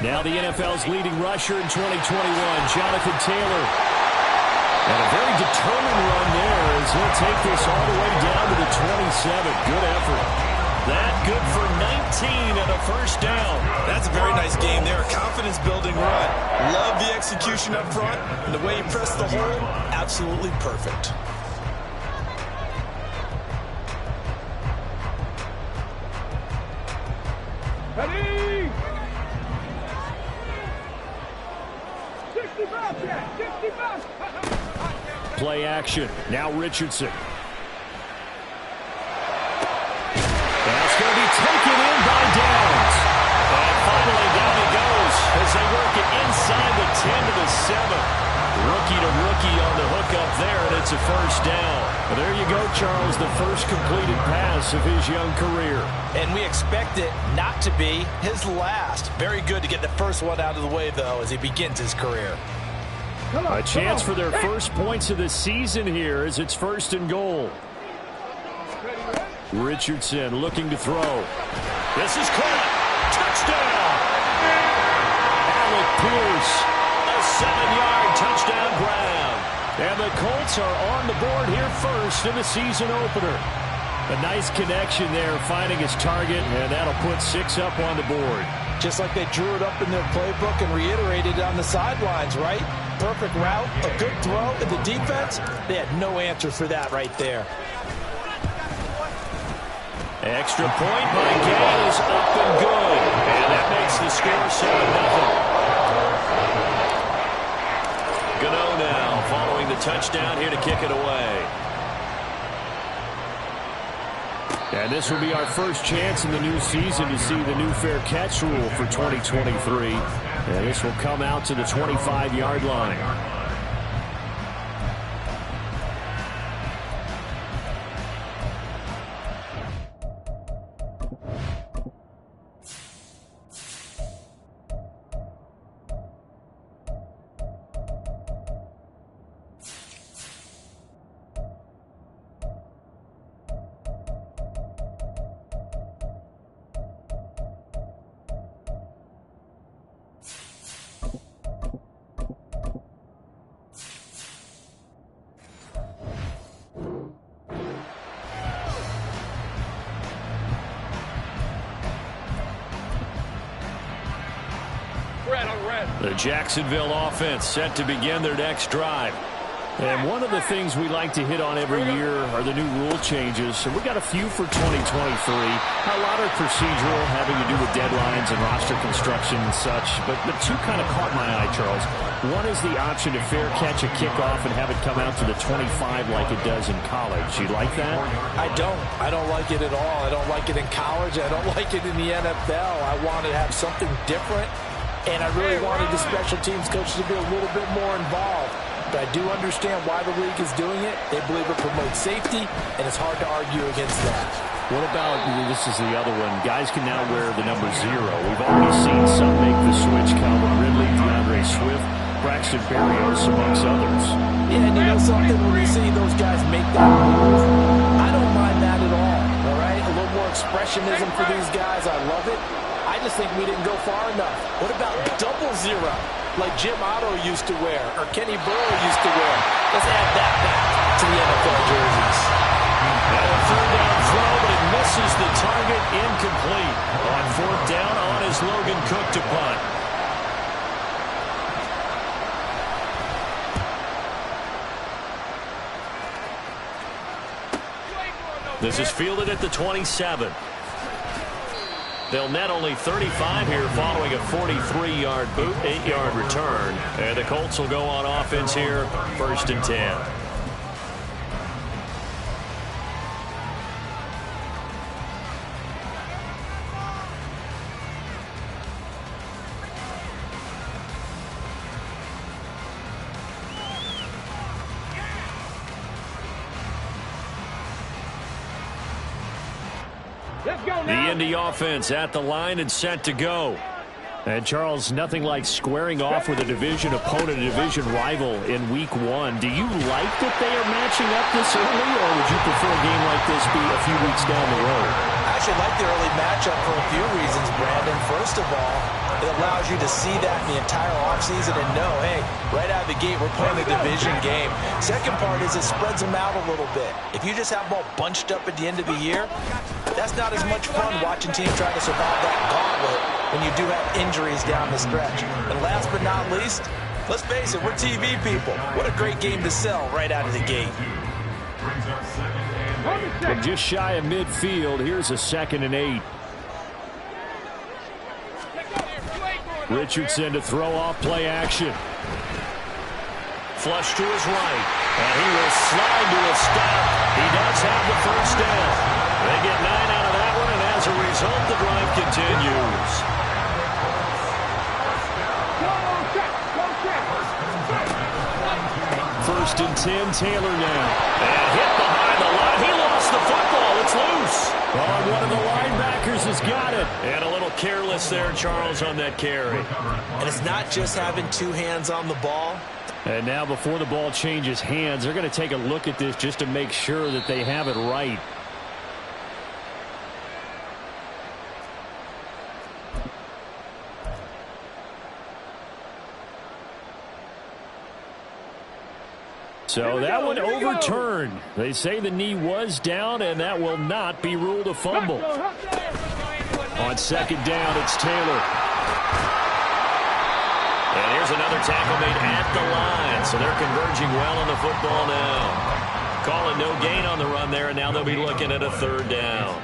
Now the NFL's leading rusher in 2021, Jonathan Taylor. And a very determined run there as he'll take this all the way down to the 27. Good effort. That good for 19 and a first down. That's a very nice game there. Confidence-building run. Love the execution up front. And the way he pressed the hole, absolutely perfect. Ready? 60 bucks, yeah, 60 bucks. Play action. Now Richardson. That's going to be taken in by Downs. And finally down he goes as they work it inside the 10 to the 7. Rookie to rookie on the hook up there, and it's a first down. Well, there you go, Charles, the first completed pass of his young career. And we expect it not to be his last. Very good to get the first one out of the way, though, as he begins his career. A chance for their first points of the season here as it's first and goal. Richardson looking to throw. This is caught. Touchdown! Alec Pierce, a 7-yard touchdown grab. And the Colts are on the board here first in the season opener. A nice connection there, finding his target, and that'll put 6 up on the board. Just like they drew it up in their playbook and reiterated it on the sidelines, right? Perfect route, a good throw, and the defense, they had no answer for that right there. Extra point by Gay is up and good. And that makes the score 7-0. Gano now following the touchdown here to kick it away. And this will be our first chance in the new season to see the new fair catch rule for 2023. And this will come out to the 25-yard line. The Jacksonville offense set to begin their next drive. And one of the things we like to hit on every year are the new rule changes. And we got a few for 2023. A lot are procedural, having to do with deadlines and roster construction and such. But two kind of caught my eye, Charles. One is the option to fair catch a kickoff and have it come out to the 25 like it does in college. You like that? I don't. I don't like it at all. I don't like it in college. I don't like it in the NFL. I want to have something different. And I really wanted the special teams coach to be a little bit more involved. But I do understand why the league is doing it. They believe it promotes safety, and it's hard to argue against that. What about, this is the other one, guys can now wear the number 0. We've already seen some make the switch, Calvin Ridley, DeAndre Swift, Braxton Berrios, amongst others. Yeah, and you know something, when we see those guys make that move, I don't mind that at all right? A little more expressionism for these guys. I love it. I just think we didn't go far enough. What about double 0, like Jim Otto used to wear or Kenny Burrow used to wear? Let's add that back to the NFL jerseys. And a third down throw, but it misses the target, incomplete. On fourth down, on is Logan Cook to punt. This is fielded at the 27. They'll net only 35 here following a 43-yard boot, 8-yard return. And the Colts will go on offense here, 1st and 10. The Indy offense at the line and set to go. And, Charles, nothing like squaring off with a division opponent, a division rival in Week 1. Do you like that they are matching up this early, or would you prefer a game like this be a few weeks down the road? I actually like the early matchup for a few reasons, Brandon. First of all, It allows you to see that in the entire offseason and know, hey, right out of the gate, we're playing a division game. Second part is it spreads them out a little bit. If you just have them all bunched up at the end of the year, that's not as much fun watching teams try to survive that gauntlet when you do have injuries down the stretch. And last but not least, let's face it, we're TV people. What a great game to sell right out of the gate. From just shy of midfield, here's a 2nd and 8. Richardson to throw off play action. Flush to his right, and he will slide to a stop. He does have the first down. They get 9 out of that one, and as a result, the drive continues. First and 10, Taylor now. And hit behind the line. He lost the football. It's loose. Oh, one of the linebackers has got it. And a little careless there, Charles, on that carry. And it's not just having 2 hands on the ball. And now before the ball changes hands, they're going to take a look at this just to make sure that they have it right. So that one overturned. They say the knee was down, and that will not be ruled a fumble. On 2nd down, it's Taylor. And here's another tackle made at the line. So they're converging well on the football now. Calling no gain on the run there, and now they'll be looking at a 3rd down.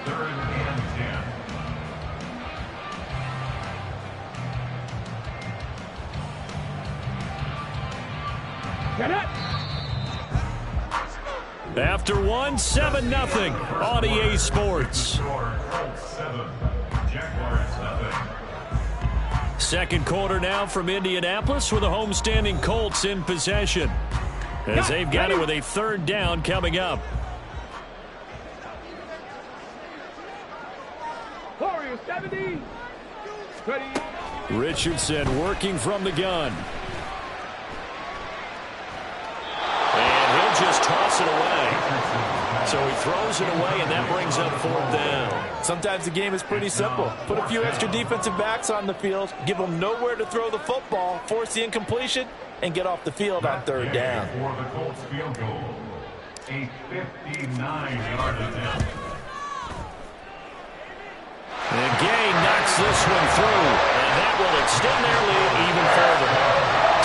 Get it! After one, 7-0 on EA Sports. Second quarter now from Indianapolis with the homestanding Colts in possession, as they've got it with a 3rd down coming up. Warriors 70. Ready. Richardson working from the gun. And he'll just toss it away. So he throws it away, and that brings up 4th down. Sometimes the game is pretty simple. Put a few extra defensive backs on the field, give them nowhere to throw the football, force the incompletion, and get off the field on 3rd down. For the Colts field goal, a 59-yard attempt. And Gay knocks this one through, and that will extend their lead even further.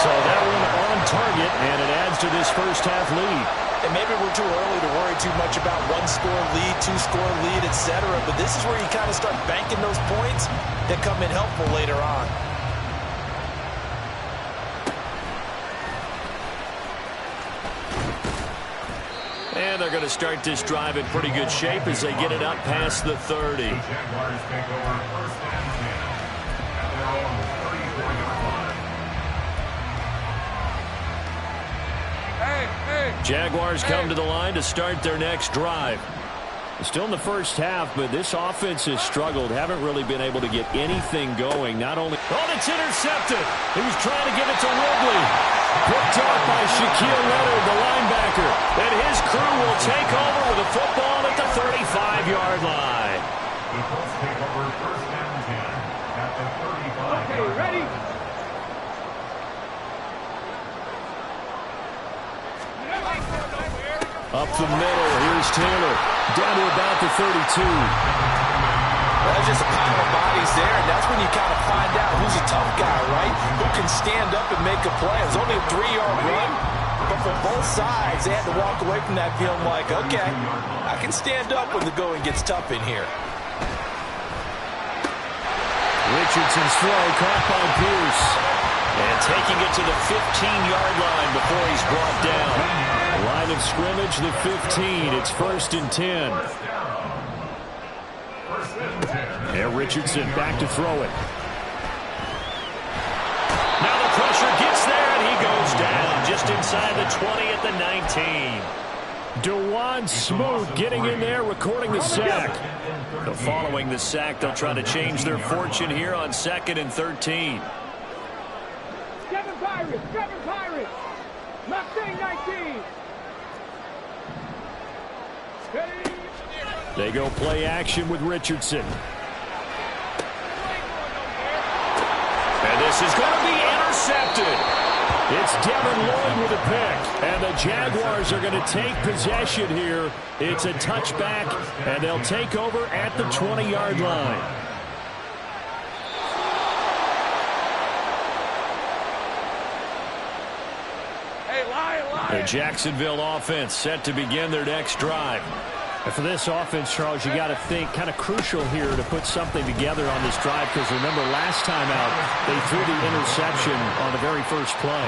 So that one on target, and it adds to this first half lead. And maybe we're too early to worry too much about 1-score lead, 2-score lead, etc. But this is where you kind of start banking those points that come in helpful later on. And they're going to start this drive in pretty good shape as they get it up past the 30. The Jaguars take over 1st and 10 at their own 34-yard line. Jaguars come to the line to start their next drive. Still in the first half, but this offense has struggled. Haven't really been able to get anything going. Not only... Oh, it's intercepted. He was trying to give it to Ridley. Picked up by Shaquille Leonard, the linebacker. And his crew will take over with the football at the 35-yard line. The Colts take over 1st and 10 at the 35-yard line. Okay, ready? Up the middle, here's Taylor. Down to about the 32. That's just a pile of bodies there, and that's when you kind of find out who's a tough guy, right? Who can stand up and make a play. It was only a 3-yard run, but for both sides, they had to walk away from that feeling like, okay, I can stand up when the going gets tough in here. Richardson's throw caught by Pierce. And taking it to the 15-yard line before he's brought down. Line of scrimmage, the 15. It's 1st and 10. And Richardson back to throw it. Now the pressure gets there, and he goes down just inside the 20 at the 19. DeJuan Smoot getting in there, recording the sack. So following the sack, they'll try to change their fortune here on 2nd and 13. Seven Pirates. Mustang 19. Ready. They go play action with Richardson. This is going to be intercepted. It's Devin Lloyd with a pick. And the Jaguars are going to take possession here. It's a touchback, and they'll take over at the 20-yard line. The Jacksonville offense set to begin their next drive. And for this offense, Charles, you got to think kind of crucial here to put something together on this drive, because remember last time out they threw the interception on the very first play.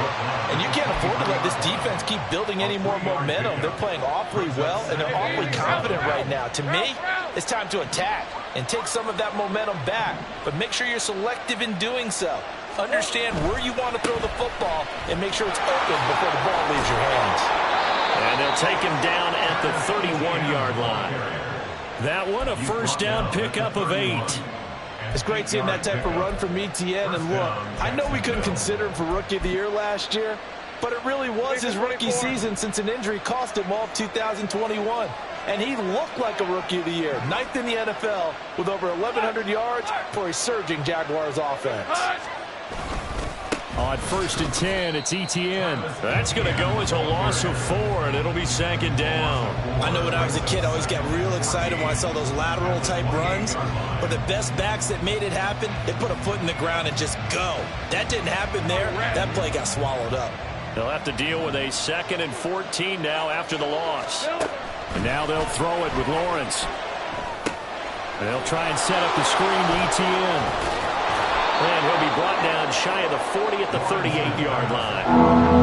And you can't afford to let this defense keep building any more momentum. They're playing awfully well, and they're awfully confident right now. To me, it's time to attack and take some of that momentum back, but make sure you're selective in doing so. Understand where you want to throw the football and make sure it's open before the ball leaves your hands. And they'll take him down at the 31-yard line. That one, a first down pickup of 8. It's great seeing that type of run from Etienne. And look, I know we couldn't consider him for Rookie of the Year last year, but it really was his rookie season since an injury cost him all of 2021. And he looked like a Rookie of the Year, 9th in the NFL with over 1,100 yards for a surging Jaguars offense. On 1st and 10, it's Etienne. That's going to go as a loss of 4, and it'll be 2nd down. I know when I was a kid, I always got real excited when I saw those lateral-type runs. But the best backs that made it happen, they put a foot in the ground and just go. That didn't happen there. That play got swallowed up. They'll have to deal with a 2nd and 14 now after the loss. And now they'll throw it with Lawrence. They'll try and set up the screen to Etienne. And he'll be brought down shy of the 40 at the 38-yard line.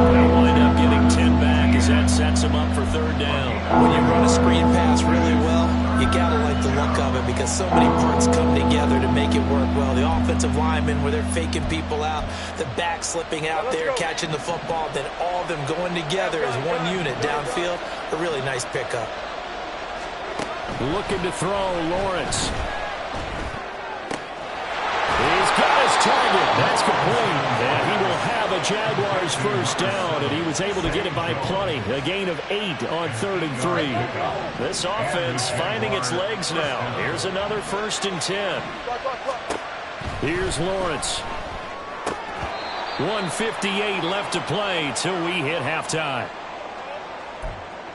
They'll wind up getting 10 back as that sets him up for 3rd down. When you run a screen pass really well, you got to like the look of it because so many parts come together to make it work well. The offensive linemen, where they're faking people out, the back slipping out there, catching the football, then all of them going together as one unit downfield. A really nice pickup. Looking to throw, Lawrence. He's got his target. That's complete. And he will have a Jaguars first down, and he was able to get it by plenty. A gain of 8 on 3rd and 3. This offense finding its legs now. Here's another 1st and 10. Here's Lawrence. 1:58 left to play till we hit halftime.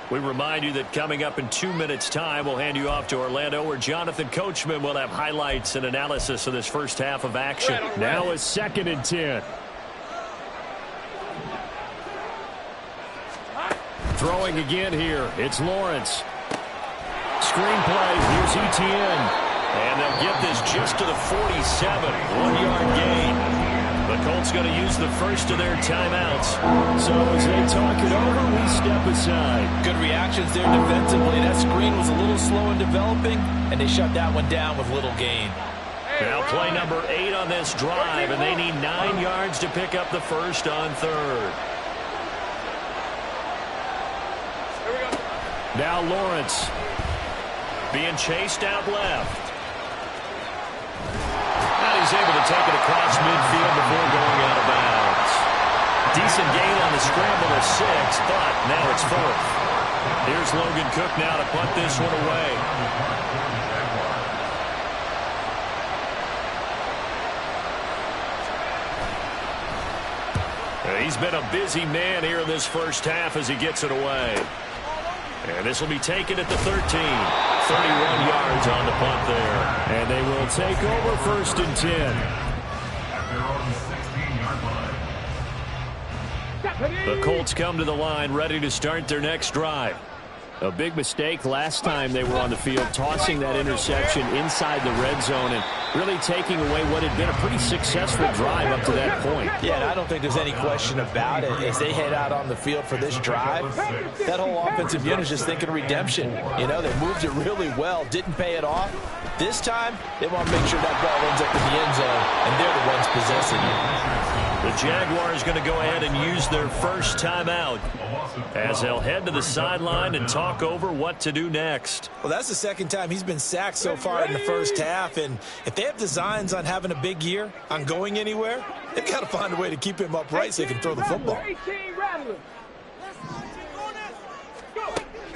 We remind you that coming up in 2 minutes' time, we'll hand you off to Orlando, where Jonathan Coachman will have highlights and analysis of this first half of action. Now is 2nd and 10. Throwing again here. It's Lawrence. Screenplay. Here's Etienne. And they'll get this just to the 47. 1-yard gain. The Colts going to use the first of their timeouts. So as they talk it over, we step aside. Good reactions there defensively. That screen was a little slow in developing, and they shut that one down with little gain. Now play number 8 on this drive, and they need 9 yards to pick up the first on 3rd. Now Lawrence being chased out left. He's able to take it across midfield before going out of bounds. Decent gain on the scramble of 6, but now it's 4th. Here's Logan Cook now to punt this one away. He's been a busy man here in this first half as he gets it away. And this will be taken at the 13. 31 yards on the punt there. And they will take over 1st and 10. At their own 16-yard line. The Colts come to the line ready to start their next drive. A big mistake last time they were on the field, tossing that interception inside the red zone and really taking away what had been a pretty successful drive up to that point. Yeah, and I don't think there's any question about it. As they head out on the field for this drive, that whole offensive unit is just thinking redemption. You know, they moved it really well, didn't pay it off. This time, they want to make sure that ball ends up in the end zone, and they're the ones possessing it. The Jaguars going to go ahead and use their first timeout as they'll head to the sideline and talk over what to do next. Well, that's the 2nd time he's been sacked so far in the first half, and if they have designs on having a big year, on going anywhere, they've got to find a way to keep him upright so they can throw the football.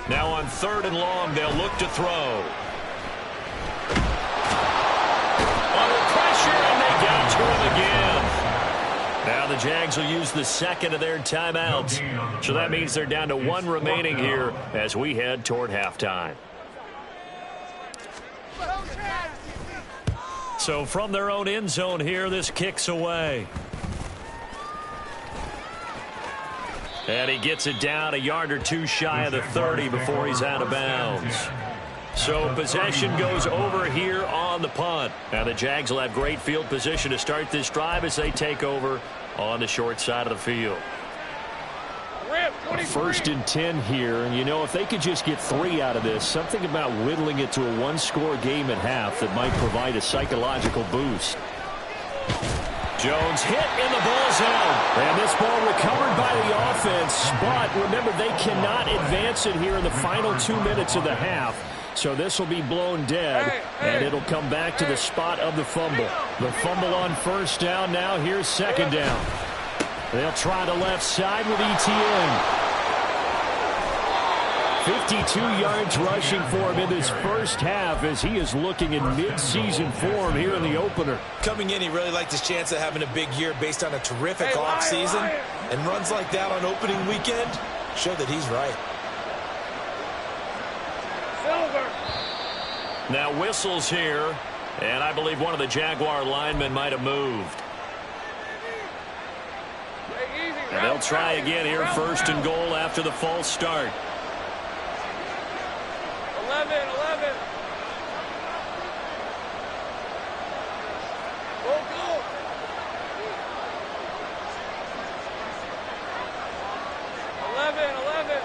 Now on 3rd and long, they'll look to throw. Under pressure, and they got to him again. Now the Jags will use the second of their timeouts. So that means they're down to one remaining here as we head toward halftime. So from their own end zone here, this kicks away. And he gets it down a yard or two shy of the 30 before he's out of bounds. So possession goes over here on the punt. Now the Jags will have great field position to start this drive as they take over on the short side of the field. 1st and 10 here, and you know, if they could just get 3 out of this, something about whittling it to a one-score game at half that might provide a psychological boost. Jones hit in the ball zone, and this ball recovered by the offense, but remember, they cannot advance it here in the final 2 minutes of the half, so this will be blown dead, and it'll come back to the spot of the fumble. The fumble on 1st down. Now here's 2nd down. They'll try the left side with ETN. 52 yards rushing for him in this first half as he is looking in mid-season form here in the opener. Coming in, he really liked his chance of having a big year based on a terrific offseason. And runs like that on opening weekend show that he's right. Now whistles here, and I believe one of the Jaguar linemen might have moved. And they'll try again here, 1st and goal after the false start. 11. Go. 11.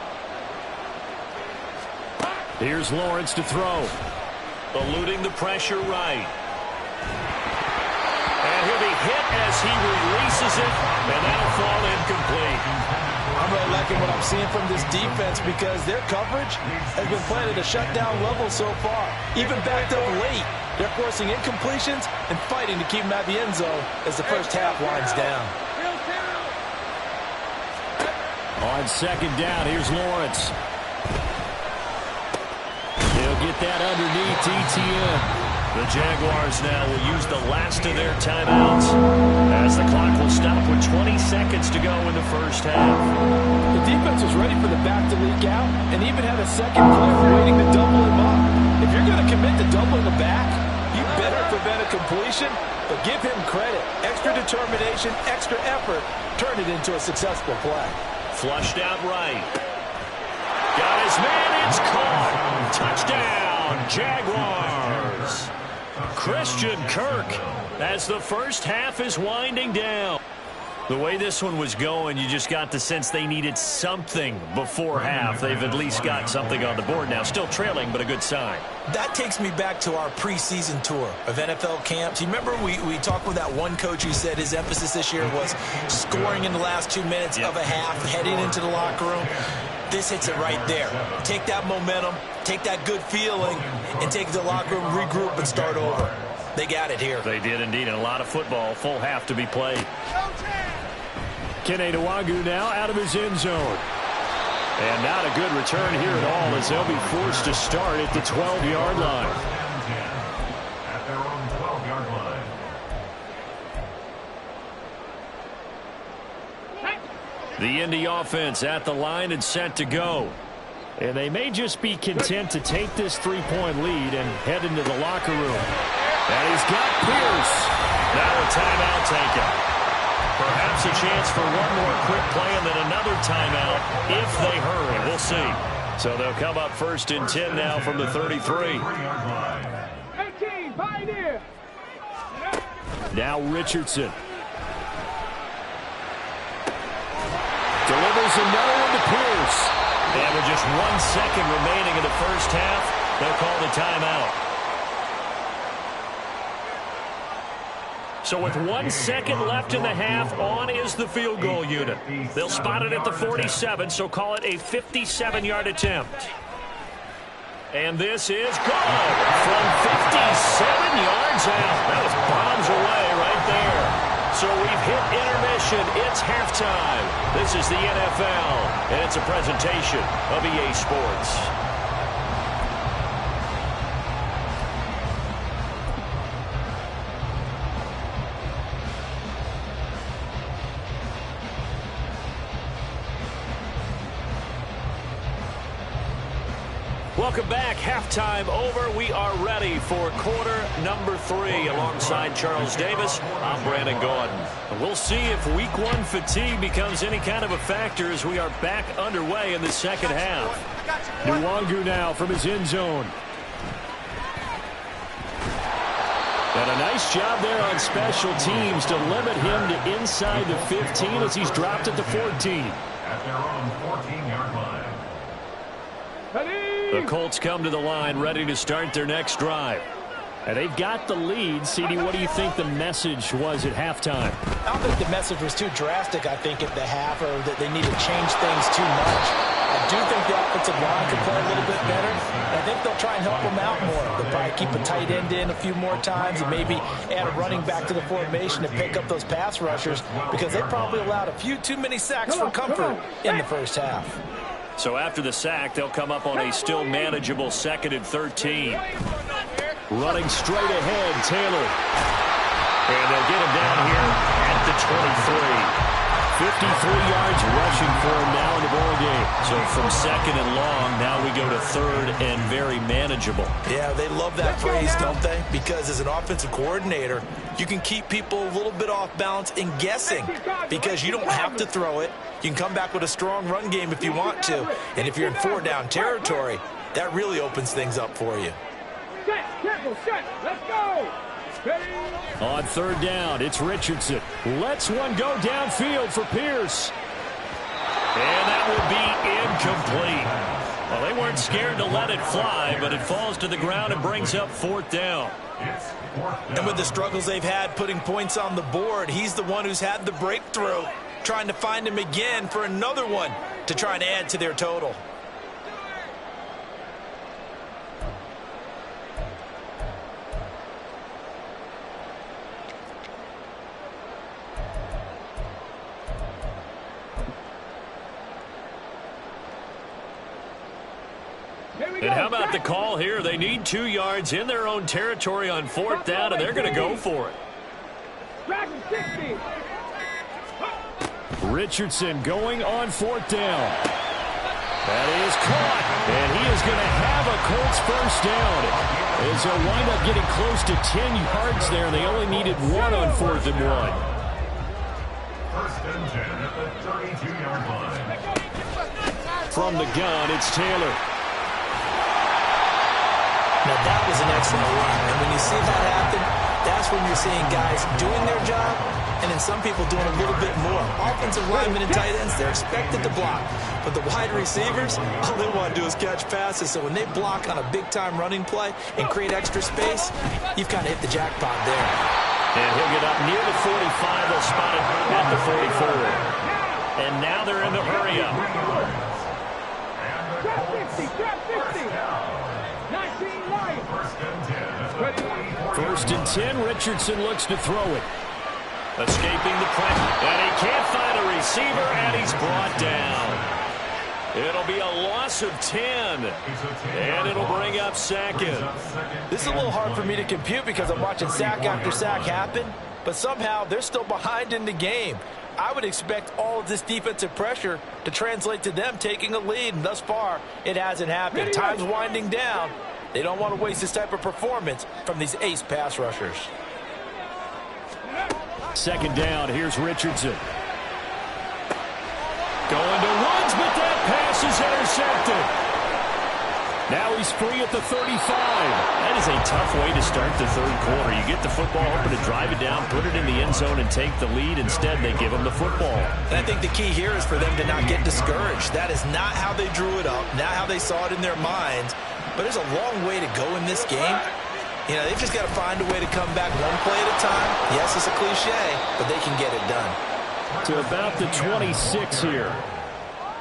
Here's Lawrence to throw. Eluding the pressure right. And he'll be hit as he releases it, and that'll fall incomplete. I'm really liking what I'm seeing from this defense because their coverage has been playing at a shutdown level so far. Even backed up late, they're forcing incompletions and fighting to keep them at the end zone as the first half winds down. On 2nd down, here's Lawrence. He'll get that underneath ETN. The Jaguars now will use the last of their timeouts as the clock will stop with 20 seconds to go in the first half. The defense was ready for the back to leak out and even had a second player waiting to double him up. If you're going to commit to doubling the back, you better prevent a completion, but give him credit. Extra determination, extra effort, turn it into a successful play. Flushed out right. Got his man, it's caught. Touchdown, Jaguars. Christian Kirk as the first half is winding down. The way this one was going, you just got the sense they needed something before half. They've at least got something on the board now. Still trailing, but a good sign. That takes me back to our preseason tour of NFL camps. You remember we talked with that one coach who said his emphasis this year was scoring in the last 2 minutes of a half, heading into the locker room. This hits it right there. Take that momentum, take that good feeling, and take it to the locker room, regroup, and start over. They got it here. They did indeed, and a lot of football, full half to be played. Kene Nwagu now out of his end zone. And not a good return here at all as they'll be forced to start at the 12-yard line. At their own 12-yard line. The Indy offense at the line and set to go. And they may just be content to take this 3-point lead and head into the locker room. And he's got Pierce. Now a timeout taken. Perhaps a chance for one more quick play and then another timeout if they hurry. We'll see. So they'll come up 1st and 10 now from the 33. 18, Pioneer. Now Richardson. Delivers another one to Pierce. And with just 1 second remaining in the first half, they'll call the timeout. So with 1 second left in the half, on is the field goal unit. They'll spot it at the 47, so call it a 57-yard attempt. And this is good from 57 yards out. That was bombs away right there. So we've hit intermission. It's halftime. This is the NFL, and it's a presentation of EA Sports. Welcome back. Halftime over. We are ready for quarter number 3. Alongside Charles Davis, I'm Brandon Gordon. We'll see if week 1 fatigue becomes any kind of a factor as we are back underway in the second half. Nwangu now from his end zone. And a nice job there on special teams to limit him to inside the 15 as he's dropped at the 14. At their own 14-yard line. The Colts come to the line ready to start their next drive. And they've got the lead. CD, what do you think the message was at halftime? I don't think the message was too drastic, I think, at the half, or that they need to change things too much. I do think the offensive line could play a little bit better. I think they'll try and help them out more. They'll probably keep a tight end in a few more times and maybe add a running back to the formation to pick up those pass rushers because they probably allowed a few too many sacks for comfort in the first half. So after the sack, they'll come up on a still manageable 2nd and 13. Running straight ahead, Taylor. And they'll get him down here at the 23. 53 yards rushing for him now in the ball game. So from 2nd and long, now we go to 3rd and very manageable. Yeah, they love that phrase, don't they? Because as an offensive coordinator, you can keep people a little bit off balance in guessing because you don't have to throw it. You can come back with a strong run game if you want to. And if you're in 4-down territory, that really opens things up for you. Set, let's go. On 3rd down, it's Richardson. Lets one go downfield for Pierce. And that will be incomplete. Well, they weren't scared to let it fly, but it falls to the ground and brings up 4th down. And with the struggles they've had putting points on the board, he's the one who's had the breakthrough, trying to find him again for another one to try and add to their total. And how about the call here? They need 2 yards in their own territory on 4th down, and they're going to go for it. Richardson going on 4th down. That is caught, and he is going to have a Colts first down. As they'll wind up getting close to 10 yards there, and they only needed 1 on 4th and 1. 1st and 10 at the 32-yard line. From the gun, it's Taylor. Now, that was an excellent run. And when you see that happen, that's when you're seeing guys doing their job and then some people doing a little bit more. Offensive linemen and tight ends, they're expected to block. But the wide receivers, all they want to do is catch passes. So when they block on a big-time running play and create extra space, you've kind of hit the jackpot there. And he'll get up near the 45. They'll spot it at the 44. And now they're in the hurry-up. Trap 50. 1st and 10, Richardson looks to throw it. Escaping the pressure. And he can't find a receiver, and he's brought down. It'll be a loss of 10. And it'll bring up 2nd. This is a little hard for me to compute because I'm watching sack after sack happen, but somehow they're still behind in the game. I would expect all of this defensive pressure to translate to them taking a lead, and thus far, it hasn't happened. Time's winding down. They don't want to waste this type of performance from these ace pass rushers. 2nd down, here's Richardson. Going to Woods, but that pass is intercepted. Now he's free at the 35. That is a tough way to start the 3rd quarter. You get the football, hoping to drive it down, put it in the end zone, and take the lead. Instead, they give him the football. And I think the key here is for them to not get discouraged. That is not how they drew it up, not how they saw it in their minds. But there's a long way to go in this game. You know, they've just got to find a way to come back one play at a time. Yes, it's a cliche, but they can get it done. To about the 26 here.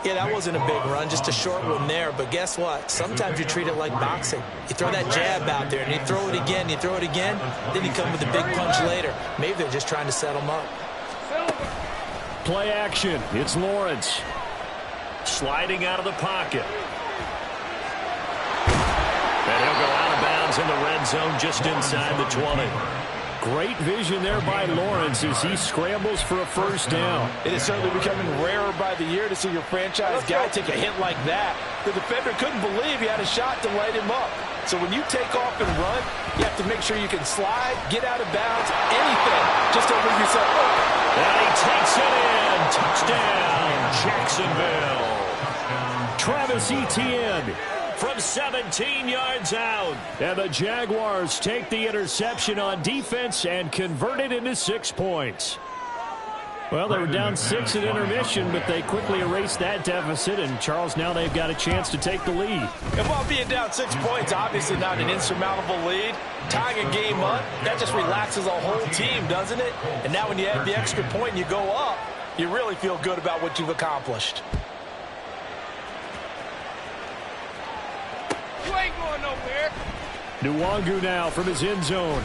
Yeah, that wasn't a big run, just a short one there. But guess what? Sometimes you treat it like boxing. You throw that jab out there, and you throw it again, then you come with a big punch later. Maybe they're just trying to set them up. Play action. It's Lawrence. Sliding out of the pocket. And he'll go out of bounds in the red zone just inside the 20. Great vision there by Lawrence as he scrambles for a first down. It is certainly becoming rarer by the year to see your franchise guy take a hit like that. The defender couldn't believe he had a shot to light him up. So when you take off and run, you have to make sure you can slide, get out of bounds, anything. Just don't leave yourself open. And he takes it in. Touchdown, Jacksonville. Travis Etienne from 17 yards out. And the Jaguars take the interception on defense and convert it into 6 points. Well, they were down 6 at intermission, but they quickly erased that deficit. And, Charles, now they've got a chance to take the lead. And while being down 6 points, obviously not an insurmountable lead, tying a game up, that just relaxes a whole team, doesn't it? And now when you add the extra point and you go up, you really feel good about what you've accomplished. You ain't going nowhere. Nwangu now from his end zone.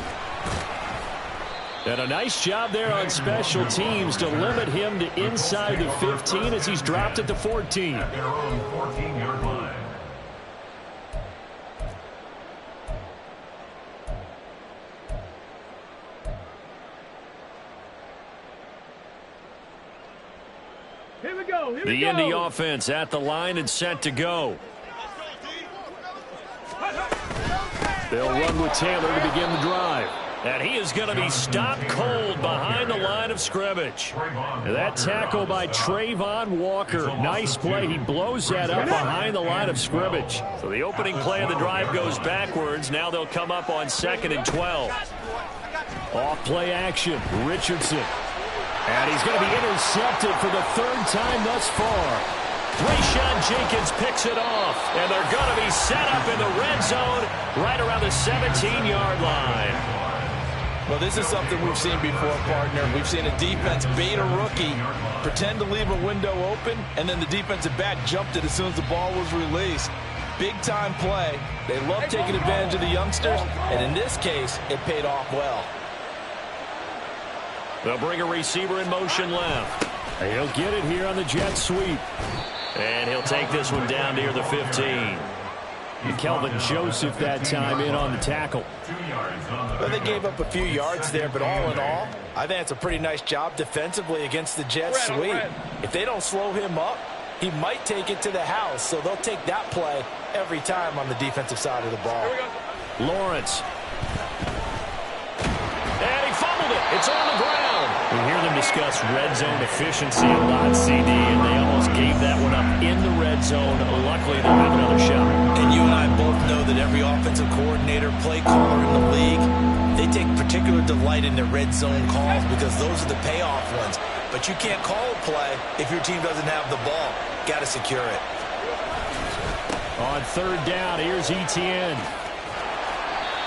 And a nice job there on special teams to limit him to inside the 15 as he's dropped it to 14. At their own 14-yard line. Here we go. Here we The go. Indy offense at the line and set to go. They'll run with Taylor to begin the drive. And he is going to be stopped cold behind the line of scrimmage. That tackle by Trayvon Walker. Nice play. He blows that up behind the line of scrimmage. So the opening play of the drive goes backwards. Now they'll come up on 2nd and 12. Off play action. Richardson. And he's going to be intercepted for the 3rd time thus far. Rayshawn Jenkins picks it off. And they're going to be set up in the red zone right around the 17-yard line. Well, this is something we've seen before, partner. We've seen a defense bait a rookie, pretend to leave a window open, and then the defensive back jumped it as soon as the ball was released. Big-time play. They love taking advantage of the youngsters, and in this case, it paid off well. They'll bring a receiver in motion left. And he'll get it here on the jet sweep. And he'll take this one down near the 15. And Kelvin Joseph that time in on the tackle. Well, they gave up a few yards there, but all in all, I think it's a pretty nice job defensively against the jet sweep. If they don't slow him up, he might take it to the house, so they'll take that play every time on the defensive side of the ball. Lawrence. And he fumbled it. It's on the ground. We hear them discuss red zone efficiency a lot, CD, and they almost gave that one up in the red zone. Luckily, they'll have another shot. And you and I both know that every offensive coordinator, play caller in the league, they take particular delight in their red zone calls because those are the payoff ones. But you can't call a play if your team doesn't have the ball. Got to secure it. On 3rd down, here's Etienne.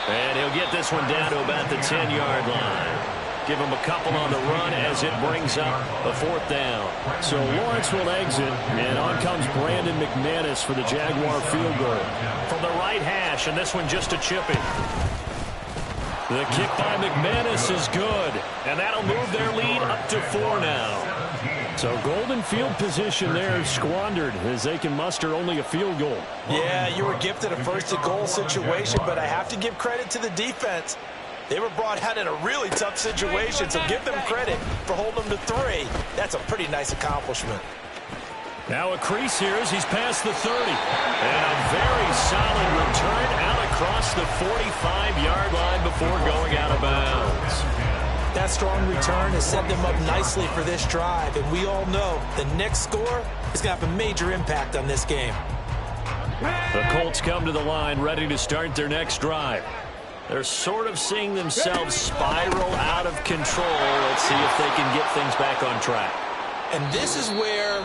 And he'll get this one down to about the 10-yard line. Give him a couple on the run as it brings up a 4th down. So Lawrence will exit, and on comes Brandon McManus for the Jaguar field goal. From the right hash, and this one just a chipping. The kick by McManus is good, and that'll move their lead up to 4 now. So golden field position there squandered as they can muster only a field goal. Yeah, you were gifted a first-and-goal situation, but I have to give credit to the defense. They were brought out in a really tough situation, so give them credit for holding them to 3. That's a pretty nice accomplishment. Now a crease here as he's past the 30. And a very solid return out across the 45-yard line before going out of bounds. That strong return has set them up nicely for this drive, and we all know the next score is going to have a major impact on this game. The Colts come to the line ready to start their next drive. They're sort of seeing themselves spiral out of control. Let's see if they can get things back on track. And this is where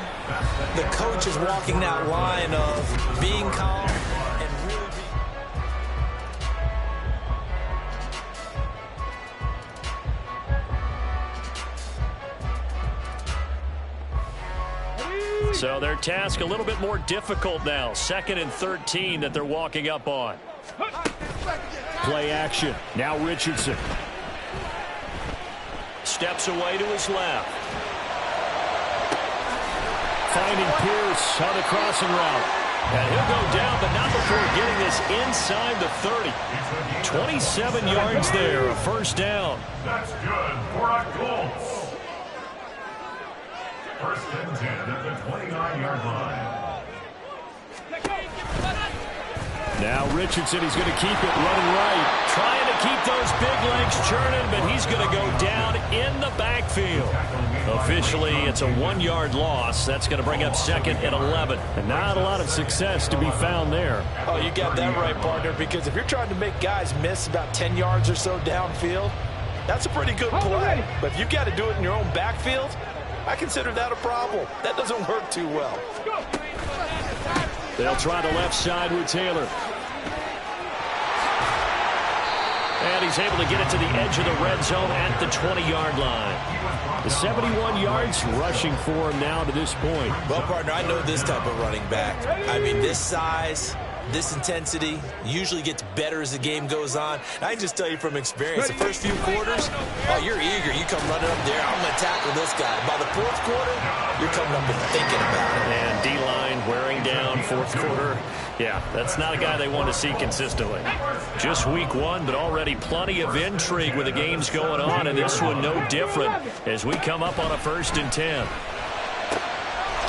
the coach is walking that line of being calm and really Ready? So their task a little bit more difficult now. 2nd and 13 that they're walking up on. Play action. Now Richardson. Steps away to his left. Finding Pierce on the crossing route. And he'll go down, but not before getting this inside the 30. 27 yards there, a first down. That's good for a Colts. First and 10 at the 29-yard line. Now Richardson, he's going to keep it running right. Trying to keep those big legs churning, but he's going to go down in the backfield. Officially, it's a 1-yard loss. That's going to bring up second and 11. And not a lot of success to be found there. Oh, you got that right, partner, because if you're trying to make guys miss about 10 yards or so downfield, that's a pretty good play. But if you've got to do it in your own backfield, I consider that a problem. That doesn't work too well. They'll try the left side with Taylor. And he's able to get it to the edge of the red zone at the 20-yard line. The 71 yards rushing for him now to this point. Well, partner, I know this type of running back. I mean, this size, this intensity usually gets better as the game goes on. And I can just tell you from experience, the first few quarters, oh, you're eager. You come running up there, I'm going to tackle this guy. By the fourth quarter, you're coming up and thinking about it. And D-line wearing down fourth quarter. Yeah, that's not a guy they want to see consistently. Just week one, but already plenty of intrigue with the games going on, and this one no different as we come up on a 1st and 10.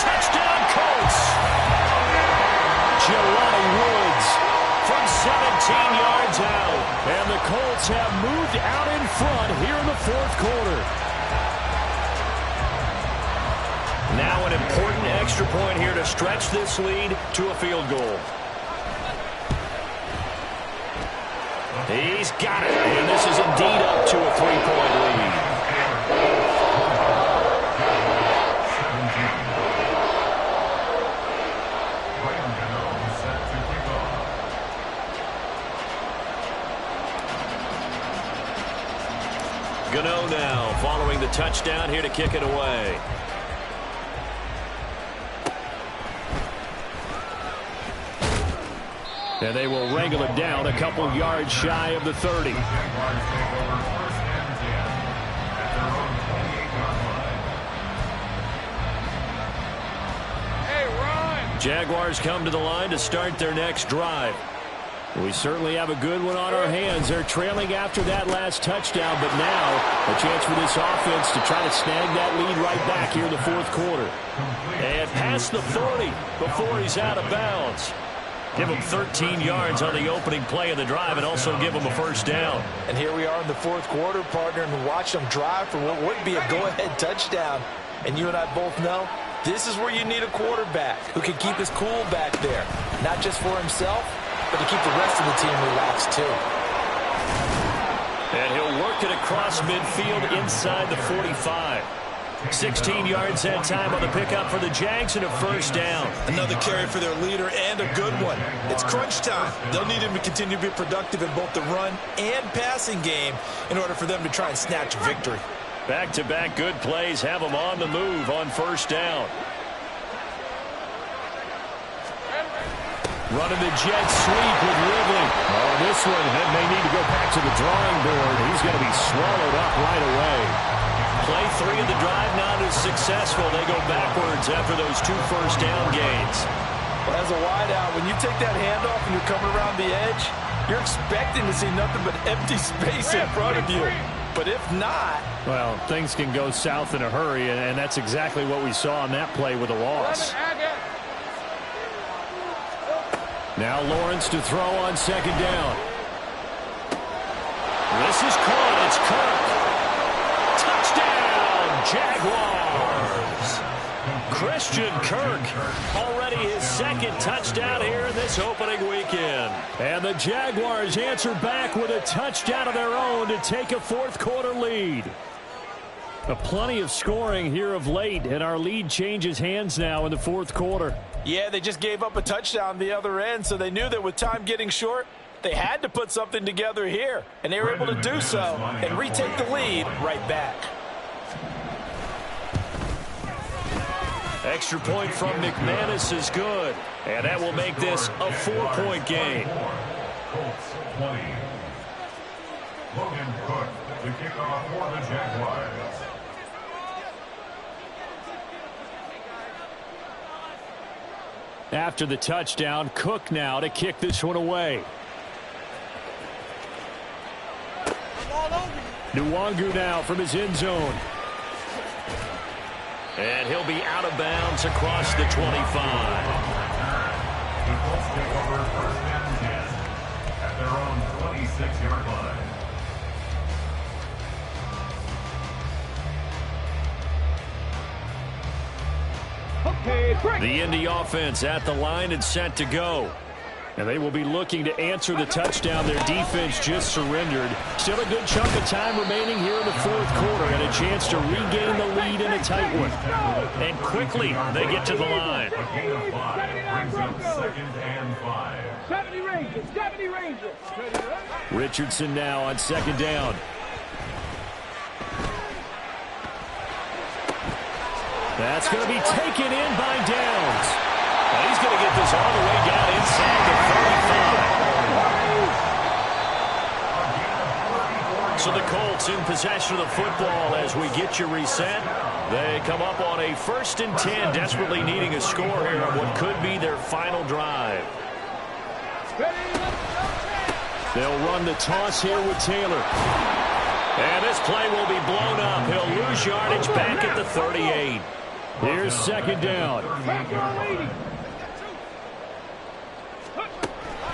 Touchdown, Colts! Jelani Woods from 17 yards out. And the Colts have moved out in front here in the fourth quarter. Now an important extra point here to stretch this lead to a field goal. He's got it, and this is indeed up to a 3-point lead. Gano now following the touchdown here to kick it away. And they will wrangle it down a couple yards shy of the 30. Jaguars come to the line to start their next drive. We certainly have a good one on our hands. They're trailing after that last touchdown, but now a chance for this offense to try to snag that lead right back here in the fourth quarter. And past the 40 before he's out of bounds. Give him 13 yards on the opening play of the drive and also give him a first down. And here we are in the fourth quarter, partner, and watch them drive for what would be a go-ahead touchdown. And you and I both know this is where you need a quarterback who can keep his cool back there. Not just for himself, but to keep the rest of the team relaxed too. And he'll work it across midfield inside the 45. 16 yards that time on the pickup for the Jags and a first down. Another carry for their leader and a good one. It's crunch time. They'll need him to continue to be productive in both the run and passing game in order for them to try and snatch a victory. Back-to-back good plays have them on the move on first down. Running the jet sweep with Ridley. Oh, this one may need to go back to the drawing board. He's going to be swallowed up right away. Play 3 of the drive not as successful. They go backwards after those 2 first down gains. Well, as a wideout, when you take that handoff and you're coming around the edge, you're expecting to see nothing but empty space in front of you. But if not... Well, things can go south in a hurry, and that's exactly what we saw on that play with a loss. Now Lawrence to throw on second down. This is caught. It's Kirk. Touchdown, Jaguars. Christian Kirk, already his second touchdown here in this opening weekend. And the Jaguars answer back with a touchdown of their own to take a fourth quarter lead. Plenty of scoring here of late, and our lead changes hands now in the fourth quarter. Yeah, they just gave up a touchdown the other end, so they knew that with time getting short, they had to put something together here, and they were able to do so and retake the lead right back. Extra point from McManus is good, and that will make this a 4-point game. Colts 20. Logan Cook, the kickoff for the Jaguars. After the touchdown, Cook now to kick this one away. Nwangu now from his end zone. And he'll be out of bounds across the 25. The Colts take over first and 10 at their own 26-yard line. The Indy offense at the line and set to go. And they will be looking to answer the touchdown their defense just surrendered. Still a good chunk of time remaining here in the fourth quarter and a chance to regain the lead in a tight one. And quickly they get to the line. A gain of 5 brings up 2nd and 5. 70 Rangers. Richardson now on 2nd down. That's going to be taken in by Downs. And he's going to get this all the way down inside the 35. So the Colts in possession of the football as we get you reset. They come up on a 1st and 10, desperately needing a score here on what could be their final drive. They'll run the toss here with Taylor. And this play will be blown up. He'll lose yardage back at the 38. Here's 2nd down.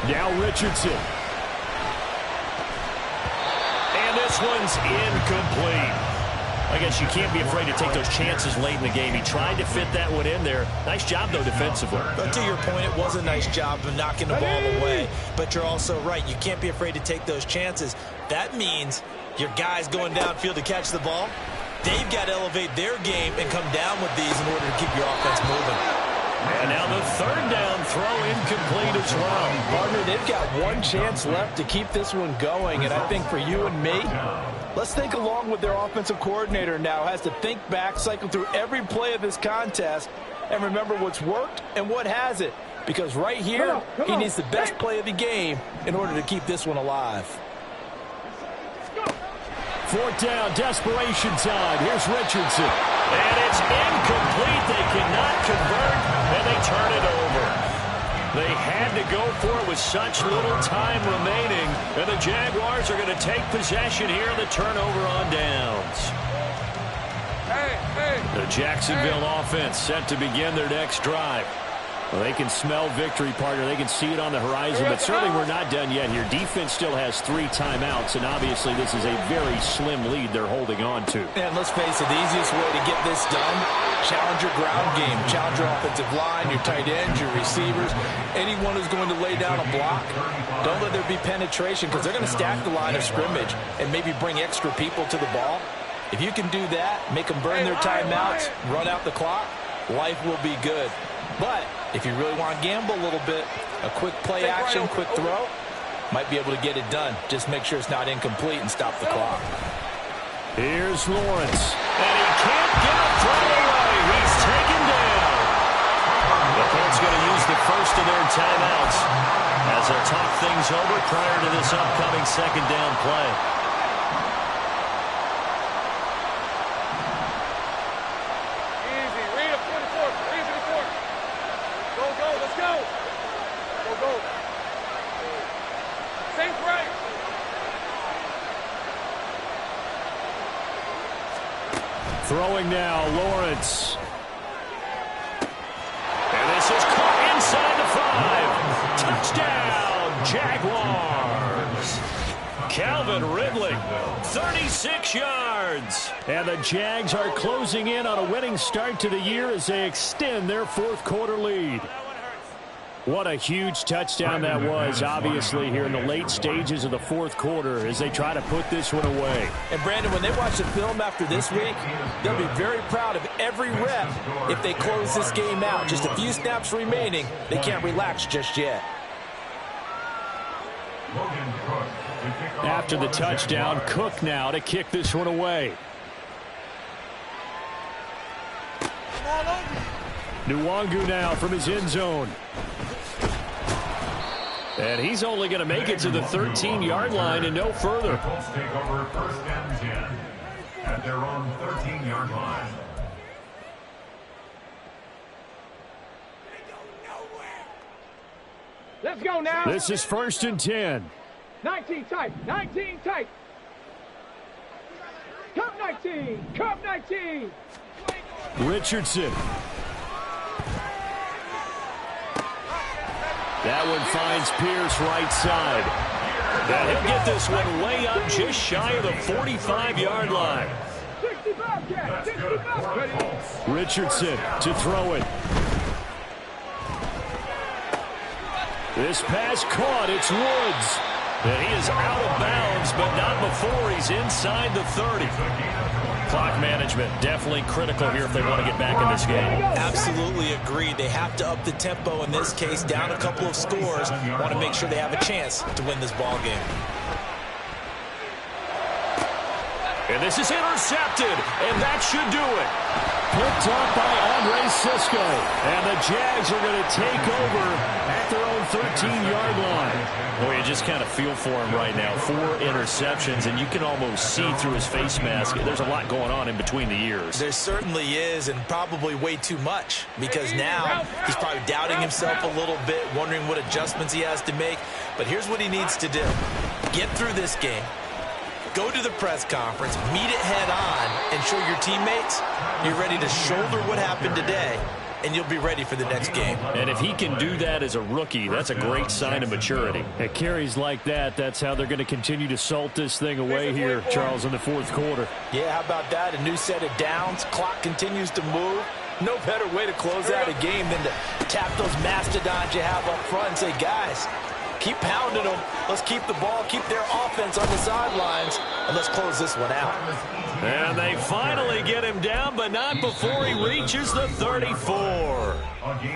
Now Richardson. And this one's incomplete. I guess you can't be afraid to take those chances late in the game. He tried to fit that one in there. Nice job, though, defensively. But to your point, it was a nice job of knocking the ball away. But you're also right. You can't be afraid to take those chances. That means your guys going downfield to catch the ball, they've got to elevate their game and come down with these in order to keep your offense moving. And now the 3rd down throw incomplete as well. Partner, they've got one chance left to keep this one going. And I think for you and me, let's think along with their offensive coordinator now. Has to think back, cycle through every play of this contest, and remember what's worked and what hasn't. Because right here, he needs the best play of the game in order to keep this one alive. 4th down, desperation time. Here's Richardson. And it's incomplete. They cannot convert, and they turn it over. They had to go for it with such little time remaining, and the Jaguars are going to take possession here in the turnover on downs. The Jacksonville offense set to begin their next drive. Well, they can smell victory, partner. They can see it on the horizon, but certainly we're not done yet here. Defense still has 3 timeouts, and obviously this is a very slim lead they're holding on to. And let's face it, the easiest way to get this done, challenge your ground game. Challenge your offensive line, your tight ends, your receivers, anyone who's going to lay down a block. Don't let there be penetration because they're going to stack the line of scrimmage and maybe bring extra people to the ball. If you can do that, make them burn their timeouts, run out the clock, life will be good. But if you really want to gamble a little bit, a quick play action, quick throw, might be able to get it done. Just make sure it's not incomplete and stop the clock. Here's Lawrence. And he can't get a throw away. He's taken down. The Colts going to use the first of their timeouts as they'll talk things over prior to this upcoming 2nd down play. Throwing now, Lawrence. And this is caught inside the 5. Touchdown, Jaguars. Calvin Ridley, 36 yards. And the Jags are closing in on a winning start to the year as they extend their 4th quarter lead. What a huge touchdown that was, obviously, here in the late stages of the 4th quarter as they try to put this one away. And, Brandon, when they watch the film after this week, they'll be very proud of every rep if they close this game out. Just a few snaps remaining. They can't relax just yet. After the touchdown, Cook now to kick this one away. Nwangu now from his end zone. And he's only going to make it to the 13-yard line and no further. The Colts take over 1st and 10 at their own 13-yard line. Let's go now. This is 1st and 10. 19 tight. 19 tight. Cup 19. Cup 19. Richardson. That one finds Pierce right side. Now he'll get this one way up just shy of the 45-yard line. 65 cat. 65. Richardson to throw it. This pass caught. It's Woods. And he is out of bounds, but not before he's inside the 30. Clock management definitely critical here if they want to get back in this game. Absolutely agreed. They have to up the tempo in this case, down a couple of scores. Want to make sure they have a chance to win this ball game. And this is intercepted, and that should do it. Picked up by Andre Sisco. And the Jags are going to take over at their own 13-yard line. Boy, you just kind of feel for him right now. 4 interceptions, and you can almost see through his face mask. There's a lot going on in between the ears. There certainly is, and probably way too much, because now he's probably doubting himself a little bit, wondering what adjustments he has to make. But here's what he needs to do. Get through this game. Go to the press conference, meet it head on, and show your teammates you're ready to shoulder what happened today, and you'll be ready for the next game. And if he can do that as a rookie, that's a great sign of maturity. At carries like that, that's how they're going to continue to salt this thing away here, Charles, in the 4th quarter. Yeah, how about that? A new set of downs. Clock continues to move. No better way to close out a game than to tap those mastodons you have up front and say, guys, keep pounding them. Let's keep the ball, keep their offense on the sidelines, and let's close this one out. And they finally get him down, but not before he reaches the 34.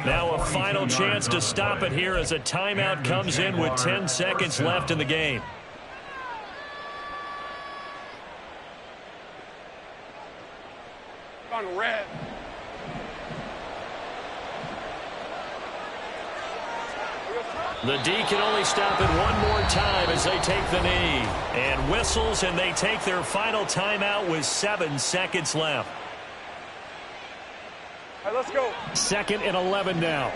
Now a final chance to stop it here as a timeout comes in with 10 seconds left in the game. On red. The D can only stop it one more time as they take the knee. And whistles, and they take their final timeout with 7 seconds left. All right, let's go. 2nd and 11 now.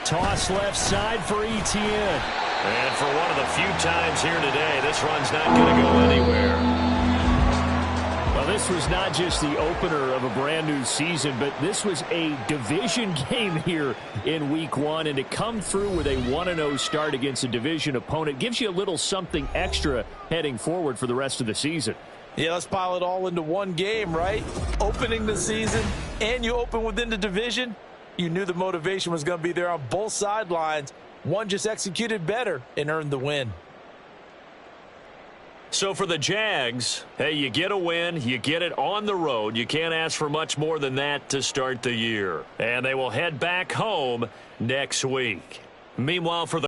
Toss left side for Etienne. And for one of the few times here today, this run's not going to go anywhere. Well, this was not just the opener of a brand-new season, but this was a division game here in Week 1. And to come through with a 1-0 start against a division opponent gives you a little something extra heading forward for the rest of the season. Yeah, let's pile it all into one game, right? Opening the season, and you open within the division. You knew the motivation was going to be there on both sidelines. One just executed better and earned the win. So for the Jags, hey, you get a win, you get it on the road. You can't ask for much more than that to start the year. And they will head back home next week. Meanwhile, for the